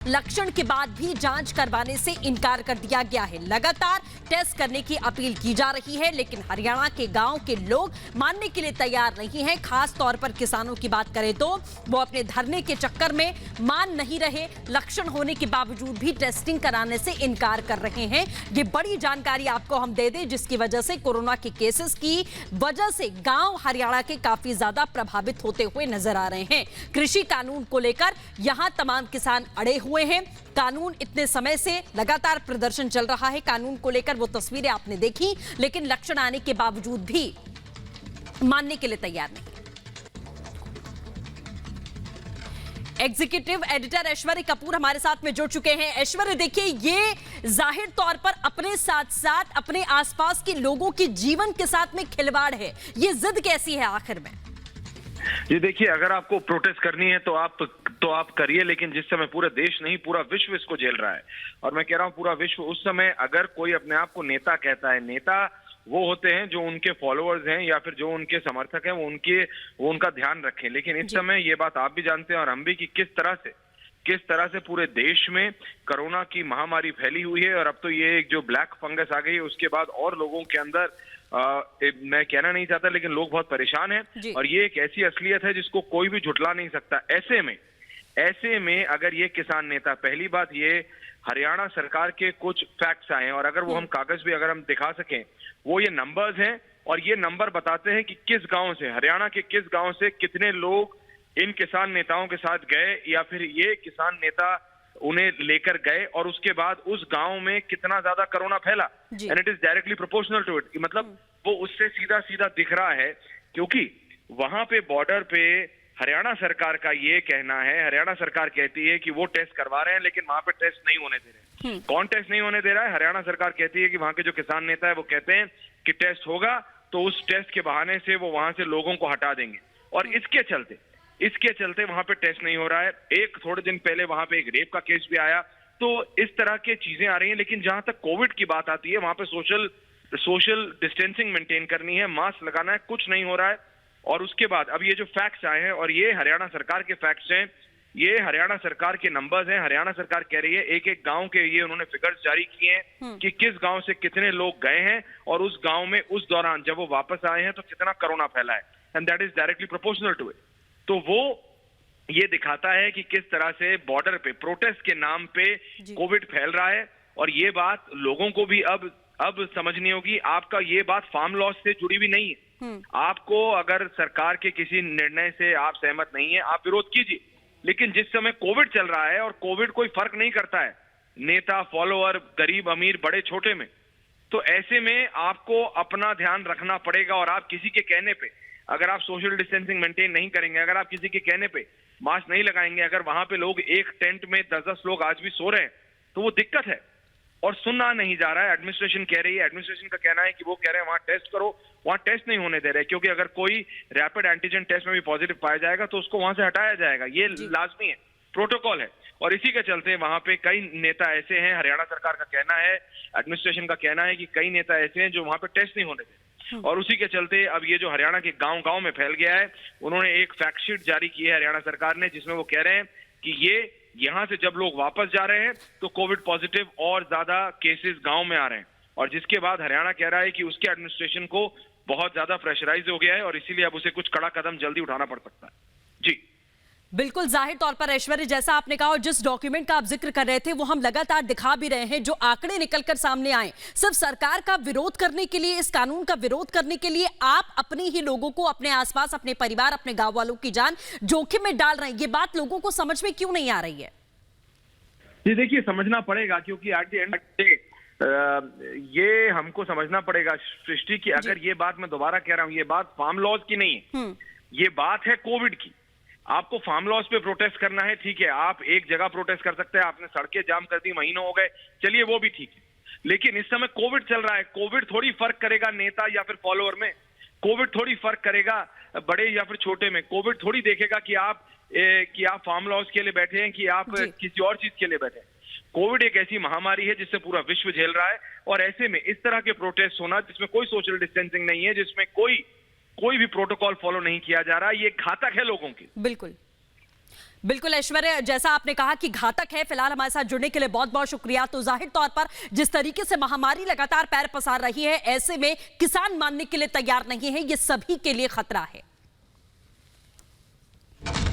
लक्षण के बाद भी जांच करवाने से इनकार कर दिया गया है। लगातार टेस्ट करने की अपील की जा रही है, लेकिन हरियाणा के गांव के लोग मानने के लिए तैयार नहीं हैं। खास तौर पर किसानों की बात करें तो वो अपने धरने के चक्कर में मान नहीं रहे। लक्षण होने के बावजूद भी टेस्टिंग कराने से इनकार कर रहे हैं। ये बड़ी जानकारी आपको हम दे दें, जिसकी वजह से कोरोना के केसेस की वजह से गांव हरियाणा के काफी ज्यादा प्रभावित होते हुए नजर आ रहे हैं। कृषि कानून को लेकर यहां तमाम किसान अड़े हुए हैं। कानून इतने समय से लगातार प्रदर्शन चल रहा है कानून को लेकर, वो तस्वीरें आपने देखी, लेकिन लक्षण आने के बावजूद भी मानने के लिए तैयार नहीं। एग्जीक्यूटिव एडिटर ऐश्वर्य कपूर हमारे साथ में जुड़ चुके हैं। ऐश्वर्य, देखिए, ये जाहिर तौर पर अपने साथ साथ अपने आसपास के लोगों के जीवन के साथ में खिलवाड़ है। ये जिद कैसी है आखिर में? ये देखिए, अगर आपको प्रोटेस्ट करनी है तो आप करिए, लेकिन जिस समय पूरा देश नहीं पूरा विश्व इसको झेल रहा है, और मैं कह रहा हूं पूरा विश्व, उस समय अगर कोई अपने आप को नेता कहता है, नेता वो होते हैं जो उनके फॉलोअर्स हैं या फिर जो उनके समर्थक हैं, वो उनका ध्यान रखें। लेकिन इस समय ये बात आप भी जानते हैं और हम भी कि किस तरह से पूरे देश में कोरोना की महामारी फैली हुई है। और अब तो ये एक जो ब्लैक फंगस आ गई है, उसके बाद और लोगों के अंदर मैं कहना नहीं चाहता, लेकिन लोग बहुत परेशान हैं। और ये एक ऐसी असलियत है जिसको कोई भी झुठला नहीं सकता। ऐसे में अगर ये किसान नेता, पहली बात ये हरियाणा सरकार के कुछ फैक्ट्स आए हैं, और अगर वो हम कागज भी अगर हम दिखा सकें, वो ये नंबर्स हैं, और ये नंबर बताते हैं कि किस गांव से, हरियाणा के किस गांव से कितने लोग इन किसान नेताओं के साथ गए, या फिर ये किसान नेता उन्हें लेकर गए, और उसके बाद उस गांव में कितना ज्यादा कोरोना फैला। And it is directly proportional to it, मतलब वो उससे सीधा सीधा दिख रहा है। क्योंकि वहां पे बॉर्डर पे हरियाणा सरकार का ये कहना है, हरियाणा सरकार कहती है कि वो टेस्ट करवा रहे हैं, लेकिन वहां पे टेस्ट नहीं होने दे रहे हैं। कौन टेस्ट नहीं होने दे रहा है? हरियाणा सरकार कहती है कि वहां के जो किसान नेता है वो कहते हैं कि टेस्ट होगा, तो उस टेस्ट के बहाने से वो वहां से लोगों को हटा देंगे। और इसके चलते वहां पे टेस्ट नहीं हो रहा है। एक थोड़े दिन पहले वहां पे एक रेप का केस भी आया। तो इस तरह की चीजें आ रही हैं। लेकिन जहां तक कोविड की बात आती है, वहां पे सोशल डिस्टेंसिंग मेंटेन करनी है, मास्क लगाना है, कुछ नहीं हो रहा है। और उसके बाद अब ये जो फैक्ट्स आए हैं, और ये हरियाणा सरकार के फैक्ट्स हैं, ये हरियाणा सरकार के नंबर्स हैं। हरियाणा सरकार कह रही है, एक एक गांव के ये उन्होंने फिगर्स जारी किए हैं कि किस गांव से कितने लोग गए हैं, और उस गांव में उस दौरान जब वो वापस आए हैं तो कितना कोरोना फैला है। And that is directly proportional to it. तो वो ये दिखाता है कि किस तरह से बॉर्डर पे प्रोटेस्ट के नाम पे कोविड फैल रहा है। और ये बात लोगों को भी अब समझनी होगी। आपका ये बात फार्म लॉ से जुड़ी हुई नहीं है। आपको अगर सरकार के किसी निर्णय से आप सहमत नहीं है, आप विरोध कीजिए, लेकिन जिस समय कोविड चल रहा है, और कोविड कोई फर्क नहीं करता है नेता फॉलोअर, गरीब अमीर, बड़े छोटे में, तो ऐसे में आपको अपना ध्यान रखना पड़ेगा। और आप किसी के कहने पे, अगर आप सोशल डिस्टेंसिंग मेंटेन नहीं करेंगे, अगर आप किसी के कहने पे मास्क नहीं लगाएंगे, अगर वहां पे लोग एक टेंट में 10-10 लोग आज भी सो रहे हैं, तो वो दिक्कत है। और सुनना नहीं जा रहा है। एडमिनिस्ट्रेशन कह रही है, एडमिनिस्ट्रेशन का कहना है कि वो कह रहे हैं वहां टेस्ट करो, वहां टेस्ट नहीं होने दे रहे, क्योंकि अगर कोई रैपिड एंटीजन टेस्ट में भी पॉजिटिव पाया जाएगा तो उसको वहां से हटाया जाएगा। ये लाजमी है, प्रोटोकॉल है। और इसी के चलते वहां पे कई नेता ऐसे हैं, हरियाणा सरकार का कहना है, एडमिनिस्ट्रेशन का कहना है कि कई नेता ऐसे हैं जो वहां पे टेस्ट नहीं होने दे। और उसी के चलते अब ये जो हरियाणा के गांव में फैल गया है, उन्होंने एक फैक्ट शीट जारी की है हरियाणा सरकार ने, जिसमें वो कह रहे हैं कि ये यहां से जब लोग वापस जा रहे हैं तो कोविड पॉजिटिव और ज्यादा केसेस गांव में आ रहे हैं। और जिसके बाद हरियाणा कह रहा है कि उसके एडमिनिस्ट्रेशन को बहुत ज्यादा प्रेशराइज हो गया है, और इसीलिए अब उसे कुछ कड़ा कदम जल्दी उठाना पड़ सकता है। जी बिल्कुल, जाहिर तौर पर ऐश्वर्य, जैसा आपने कहा और जिस डॉक्यूमेंट का आप जिक्र कर रहे थे, वो हम लगातार दिखा भी रहे हैं। जो आंकड़े निकलकर सामने आए, सिर्फ सरकार का विरोध करने के लिए, इस कानून का विरोध करने के लिए आप अपने ही लोगों को, अपने आसपास, अपने परिवार, अपने गांव वालों की जान जोखिम में डाल रहे हैं। ये बात लोगों को समझ में क्यों नहीं आ रही है? जी देखिए, समझना पड़ेगा, क्योंकि एट द एंड ये हमको समझना पड़ेगा सृष्टि की। अगर ये बात, मैं दोबारा कह रहा हूं, ये बात फार्म लॉज की नहीं है, ये बात है कोविड की। आपको फार्म लॉज पे प्रोटेस्ट करना है, ठीक है, आप एक जगह प्रोटेस्ट कर सकते हैं, आपने सड़कें जाम कर दी, महीनों हो गए, चलिए वो भी ठीक है। लेकिन इस समय कोविड चल रहा है। कोविड थोड़ी फर्क करेगा नेता या फिर फॉलोअर में, कोविड थोड़ी फर्क करेगा बड़े या फिर छोटे में। कोविड थोड़ी देखेगा कि आप फार्म लॉज के लिए बैठे हैं कि आप किसी और चीज के लिए बैठे हैं। कोविड एक ऐसी महामारी है जिससे पूरा विश्व झेल रहा है, और ऐसे में इस तरह के प्रोटेस्ट होना जिसमें कोई सोशल डिस्टेंसिंग नहीं है, जिसमें कोई भी प्रोटोकॉल फॉलो नहीं किया जा रहा, ये घातक है लोगों की। बिल्कुल। बिल्कुल ऐश्वर्या, जैसा आपने कहा कि घातक है। फिलहाल हमारे साथ जुड़ने के लिए बहुत बहुत शुक्रिया। तो जाहिर तौर पर जिस तरीके से महामारी लगातार पैर पसार रही है, ऐसे में किसान मानने के लिए तैयार नहीं है, ये सभी के लिए खतरा है।